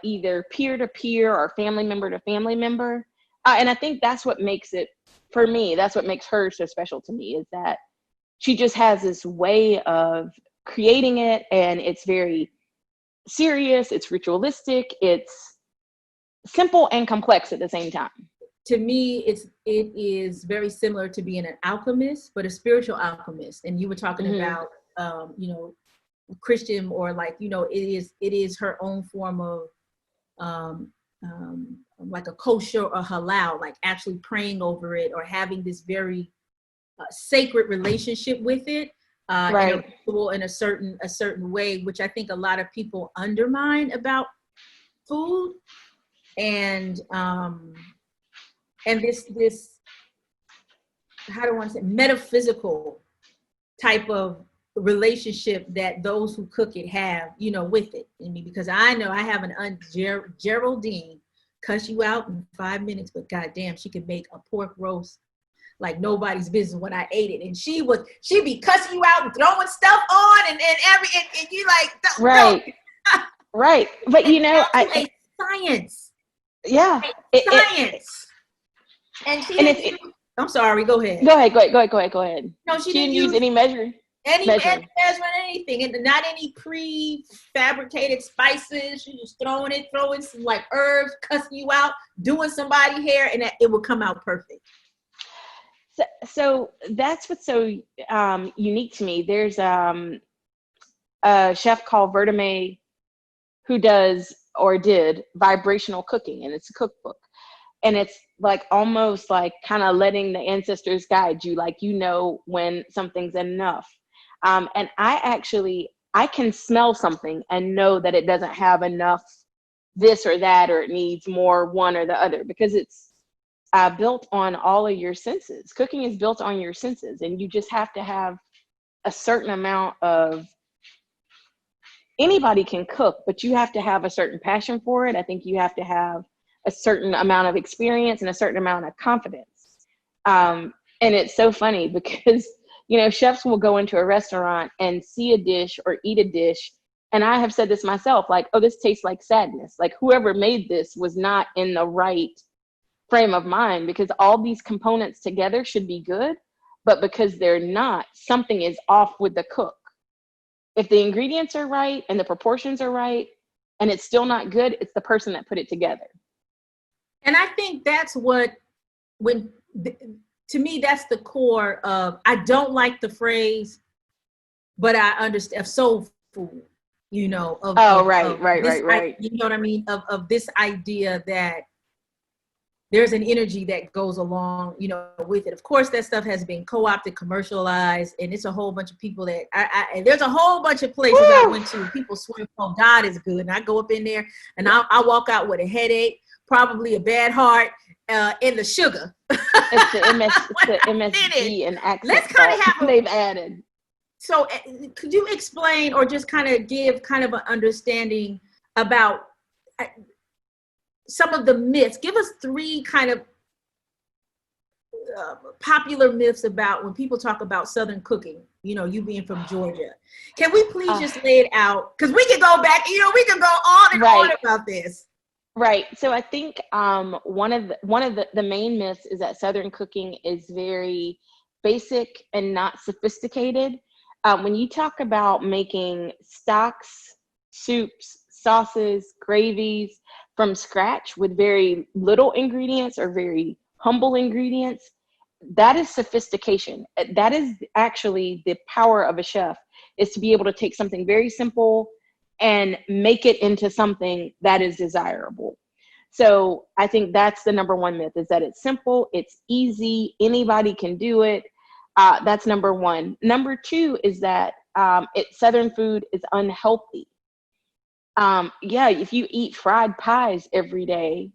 S3: either peer to peer or family member to family member. And I think that's what makes it, for me, that's what makes her so special to me, is that she just has this way of creating it, and it's very serious, it's ritualistic, it's simple and complex at the same time.
S2: To me, it is very similar to being an alchemist, but a spiritual alchemist. And you were talking about, you know, Christian, or like, you know, it is her own form of like a kosher or halal, like actually praying over it or having this very sacred relationship with it,
S3: right.
S2: in a certain way, which I think a lot of people undermine about food, and this how do I want to say, metaphysical type of relationship that those who cook it have, you know, with it. I mean, because I know I have Geraldine cuss you out in 5 minutes, but goddamn, she could make a pork roast like nobody's business when I ate it. And she'd be cussing you out and throwing stuff on and you like,
S3: right. Right. But you know,
S2: science.
S3: Yeah.
S2: Science. I'm sorry, go ahead.
S3: Go ahead.
S2: No, she
S3: didn't use any measuring.
S2: Measurement, anything, and not any prefabricated spices. She's just throwing some like herbs, cussing you out, doing somebody's hair, and it will come out perfect.
S3: So that's what's so unique to me. There's a chef called Vertime who does or did vibrational cooking, and it's a cookbook. And it's like almost like kind of letting the ancestors guide you, like, you know, when something's enough. And I can smell something and know that it doesn't have enough this or that, or it needs more one or the other, because it's built on all of your senses. Cooking is built on your senses, and you just have to have a certain amount of, anybody can cook, but you have to have a certain passion for it. I think you have to have a certain amount of experience and a certain amount of confidence. And it's so funny because, you know, chefs will go into a restaurant and see a dish or eat a dish. And I have said this myself, like, oh, this tastes like sadness. Like, whoever made this was not in the right frame of mind, because all these components together should be good, but because they're not, something is off with the cook. If the ingredients are right and the proportions are right and it's still not good, it's the person that put it together.
S2: And I think that's to me, that's the core of, I don't like the phrase, but I understand, of soul food. you know,
S3: right.
S2: You know what I mean? Of this idea that there's an energy that goes along, you know, with it. Of course, that stuff has been co-opted, commercialized, and it's a whole bunch of people that there's a whole bunch of places I went to. People swear, "Oh, God is good," and I go up in there and I walk out with a headache, probably a bad heart, and the sugar.
S3: It's the MSG and accent.
S2: Let's kind of have
S3: they've added.
S2: So, could you explain or just kind of give kind of an understanding about some of the myths? Give us 3 kind of popular myths about when people talk about Southern cooking, you know, you being from Georgia. Can we please just lay it out? Because we can go back, you know, we can go on and on about this.
S3: Right. So I think one of the main myths is that Southern cooking is very basic and not sophisticated. When you talk about making stocks, soups, sauces, gravies from scratch with very little ingredients or very humble ingredients, that is sophistication. That is actually the power of a chef, is to be able to take something very simple and make it into something that is desirable. So I think that's the number one myth, is that it's simple, it's easy, anybody can do it. That's number one. Number 2 is that Southern food is unhealthy. If you eat fried pies every day,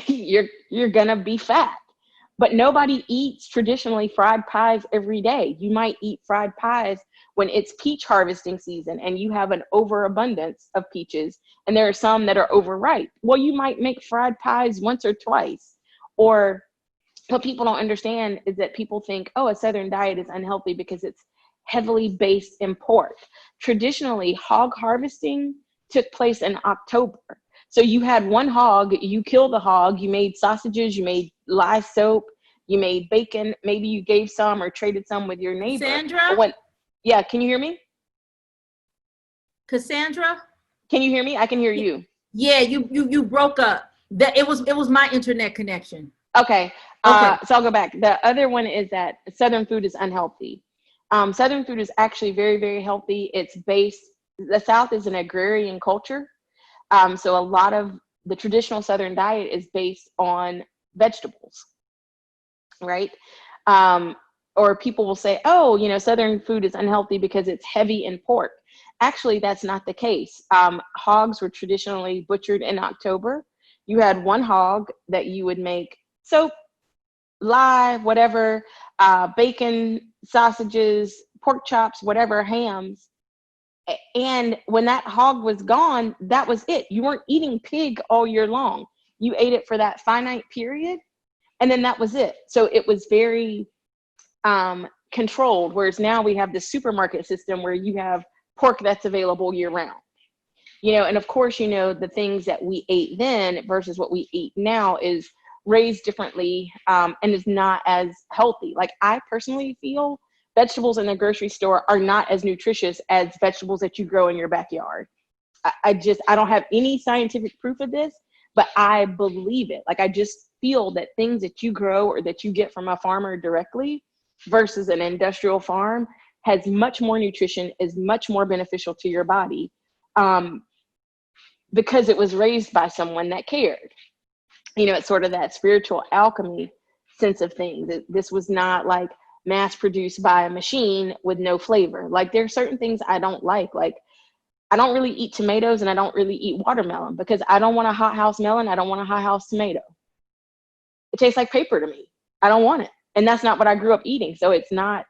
S3: you're gonna be fat. But nobody eats traditionally fried pies every day. You might eat fried pies when it's peach harvesting season and you have an overabundance of peaches, and there are some that are overripe. Well, you might make fried pies once or twice. Or what people don't understand is that people think, oh, a Southern diet is unhealthy because it's heavily based in pork. Traditionally, hog harvesting took place in October. So you had one hog, you killed the hog, you made sausages, you made lye soap, you made bacon, maybe you gave some or traded some with your neighbor.
S2: Cassandra?
S3: Yeah, can you hear me?
S2: Cassandra?
S3: Can you hear me? I can hear you.
S2: Yeah, you broke up. That it was my internet connection.
S3: Okay. So I'll go back. The other one is that Southern food is unhealthy. Southern food is actually very, very healthy. The South is an agrarian culture. So a lot of the traditional Southern diet is based on vegetables, right? Or people will say, oh, you know, Southern food is unhealthy because it's heavy in pork. Actually, that's not the case. Hogs were traditionally butchered in October. You had one hog that you would make soap, lye, whatever, bacon, sausages, pork chops, whatever, hams. And when that hog was gone, that was it. You weren't eating pig all year long. You ate it for that finite period, and then that was it. So it was very controlled, whereas now we have the supermarket system where you have pork that's available year round. You know, and of course, you know, the things that we ate then versus what we eat now is raised differently, and is not as healthy. Like, I personally feel vegetables in the grocery store are not as nutritious as vegetables that you grow in your backyard. I don't have any scientific proof of this, but I believe it. Like, I just feel that things that you grow or that you get from a farmer directly versus an industrial farm has much more nutrition, is much more beneficial to your body, because it was raised by someone that cared. You know, it's sort of that spiritual alchemy sense of things. This was not like mass produced by a machine with no flavor. Like, there are certain things I don't like. Like, I don't really eat tomatoes and I don't really eat watermelon because I don't want a hothouse melon. I don't want a hothouse tomato. It tastes like paper to me. I don't want it. And that's not what I grew up eating. So it's not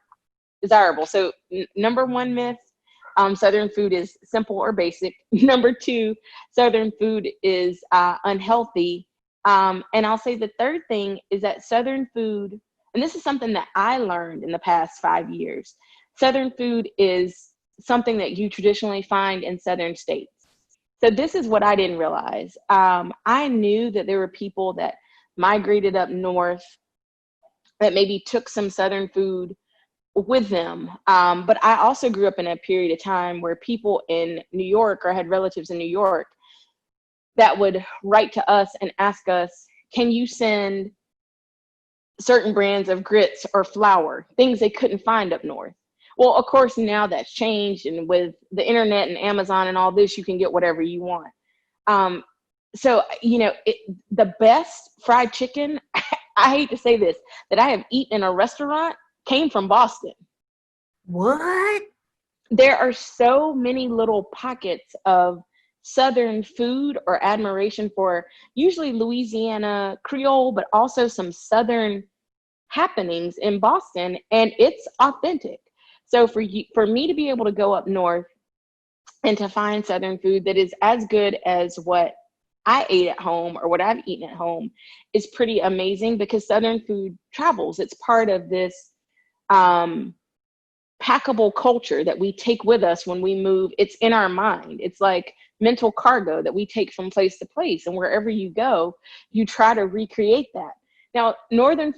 S3: desirable. So number one myth, Southern food is simple or basic. Number 2, Southern food is unhealthy. And I'll say the third thing is that Southern food, and this is something that I learned in the past 5 years, Southern food is something that you traditionally find in Southern states. So this is what I didn't realize. I knew that there were people that migrated up north that maybe took some Southern food with them. But I also grew up in a period of time where people in New York or had relatives in New York that would write to us and ask us, can you send certain brands of grits or flour, things they couldn't find up north? Well, of course, now that's changed, and with the internet and Amazon and all this, you can get whatever you want. So, the best fried chicken, I hate to say this, that I have eaten in a restaurant came from Boston.
S2: What?
S3: There are so many little pockets of Southern food or admiration for usually Louisiana Creole, but also some Southern happenings in Boston, and it's authentic. So for me to be able to go up north and to find Southern food that is as good as what I ate at home or what I've eaten at home is pretty amazing, because Southern food travels. It's part of this packable culture that we take with us when we move. It's in our mind. It's like mental cargo that we take from place to place, and wherever you go, you try to recreate that. Now, Northern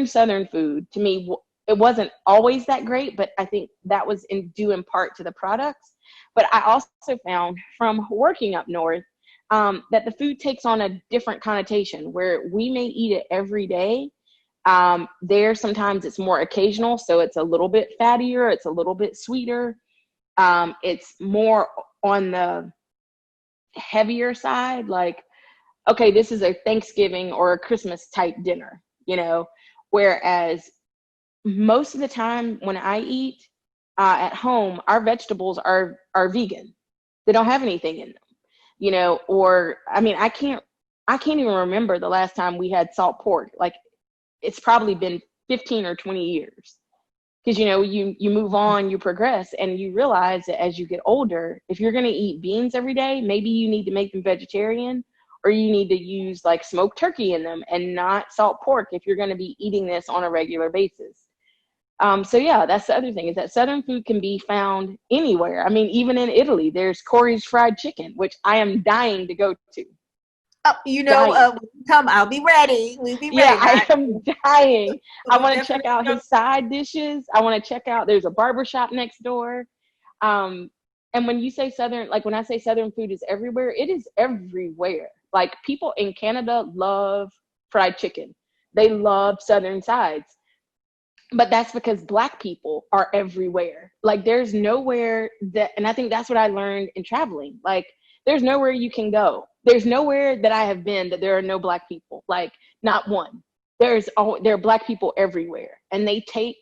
S3: Southern food, to me, it wasn't always that great, but I think that was due in part to the products. But I also found from working up north that the food takes on a different connotation, where we may eat it every day. There, sometimes it's more occasional, so it's a little bit fattier, it's a little bit sweeter. It's more on the heavier side, like, okay, this is a Thanksgiving or a Christmas type dinner, whereas most of the time when I eat at home, our vegetables are vegan. They don't have anything in them, or, I mean, I can't even remember the last time we had salt pork. Like, it's probably been 15 or 20 years. Because, you move on, you progress, and you realize that as you get older, if you're going to eat beans every day, maybe you need to make them vegetarian, or you need to use like smoked turkey in them and not salt pork if you're going to be eating this on a regular basis. So yeah, that's the other thing, is that Southern food can be found anywhere. I mean, even in Italy, there's Corey's fried chicken, which I am dying to go to.
S2: Oh, come, I'll be ready. We'll be ready.
S3: Yeah, I am dying. I want to check out his side dishes. I want to check out, there's a barbershop next door. And when you say Southern, like when I say Southern food is everywhere, it is everywhere. Like, people in Canada love fried chicken. They love Southern sides. But that's because Black people are everywhere. Like, there's nowhere that, and I think that's what I learned in traveling. Like, there's nowhere you can go. There's nowhere that I have been that there are no Black people. Like, not one. There are Black people everywhere. And they take,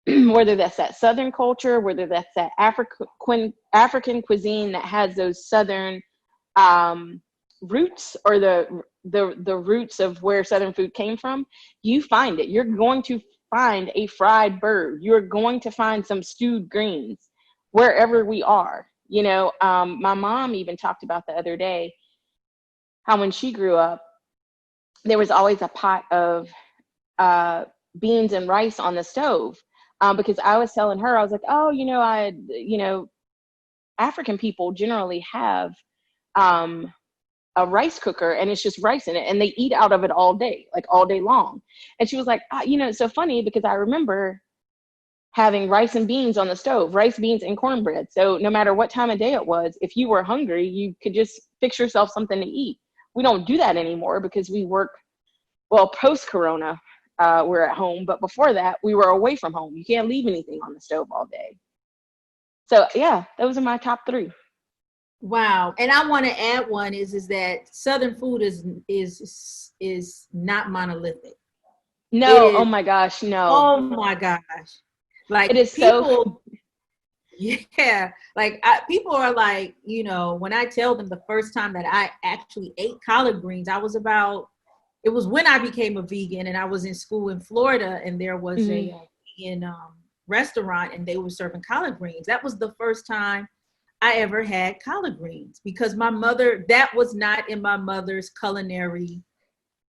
S3: whether that's that Southern culture, whether that's that African cuisine that has those Southern roots, or the roots of where Southern food came from, you find it. You're going to find a fried bird. You're going to find some stewed greens wherever we are. My mom even talked about the other day how when she grew up, there was always a pot of beans and rice on the stove, because I was telling her, I was like, oh, African people generally have a rice cooker, and it's just rice in it, and they eat out of it all day, like all day long. And she was like, it's so funny, because I remember having rice and beans on the stove, rice, beans, and cornbread. So no matter what time of day it was, if you were hungry, you could just fix yourself something to eat. We don't do that anymore, because we work, well, post-corona, we're at home, but before that, we were away from home. You can't leave anything on the stove all day. So yeah, those are my top 3.
S2: Wow. And I want to add one is that Southern food is not monolithic.
S3: No, oh my gosh, no.
S2: Oh my gosh. Like,
S3: it is
S2: people, yeah, like people are like, when I tell them the first time that I actually ate collard greens, it was when I became a vegan, and I was in school in Florida, and there was a vegan restaurant, and they were serving collard greens. That was the first time I ever had collard greens, because that was not in my mother's culinary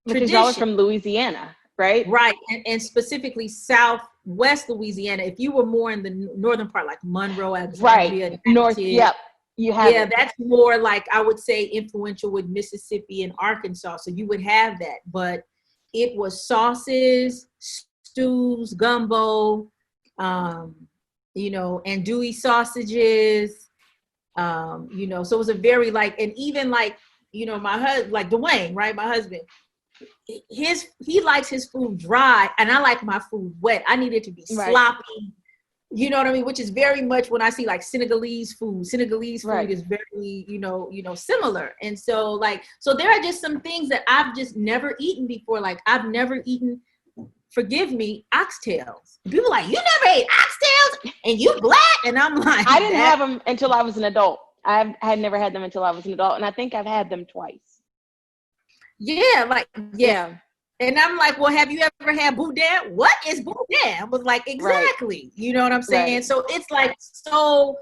S2: tradition.
S3: Because I was from Louisiana, right?
S2: Right, and specifically Southwest Louisiana. If you were more in the northern part, like Monroe, Alexandria,
S3: right, north, yep, you have.
S2: Yeah, that's more like, I would say, influential with Mississippi and Arkansas. So you would have that, but it was sauces, stews, gumbo, andouille sausages. So it was a very and even my husband, like Dwayne, right? My husband, he likes his food dry, and I like my food wet. I need it to be sloppy, You know what I mean? Which is very much when I see like Senegalese food
S3: Right.
S2: is very, similar. And so like, so there are just some things that I've just never eaten before. Like I've never eaten, forgive me, oxtails. People are like, you never ate oxtails and you black? And I'm like,
S3: I didn't have them until I was an adult. I had never had them until I was an adult. And I think I've had them twice.
S2: Yeah, like, yeah. And I'm like, well, have you ever had boudin? What is boudin? I was like, exactly. Right. You know what I'm saying? Right. So it's like, so,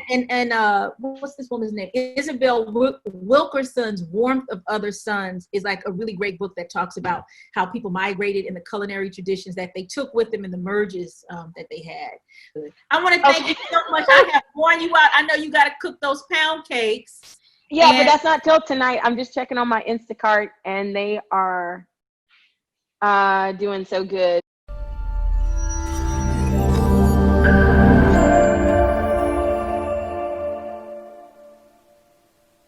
S2: and what's this woman's name? Isabel Wilkerson's Warmth of Other Suns is like a really great book that talks about how people migrated in the culinary traditions that they took with them in the merges that they had. I want to thank you so much. I have worn you out. I know you got to cook those pound cakes.
S3: Yeah, but that's not till tonight. I'm just checking on my Instacart and they are doing so good.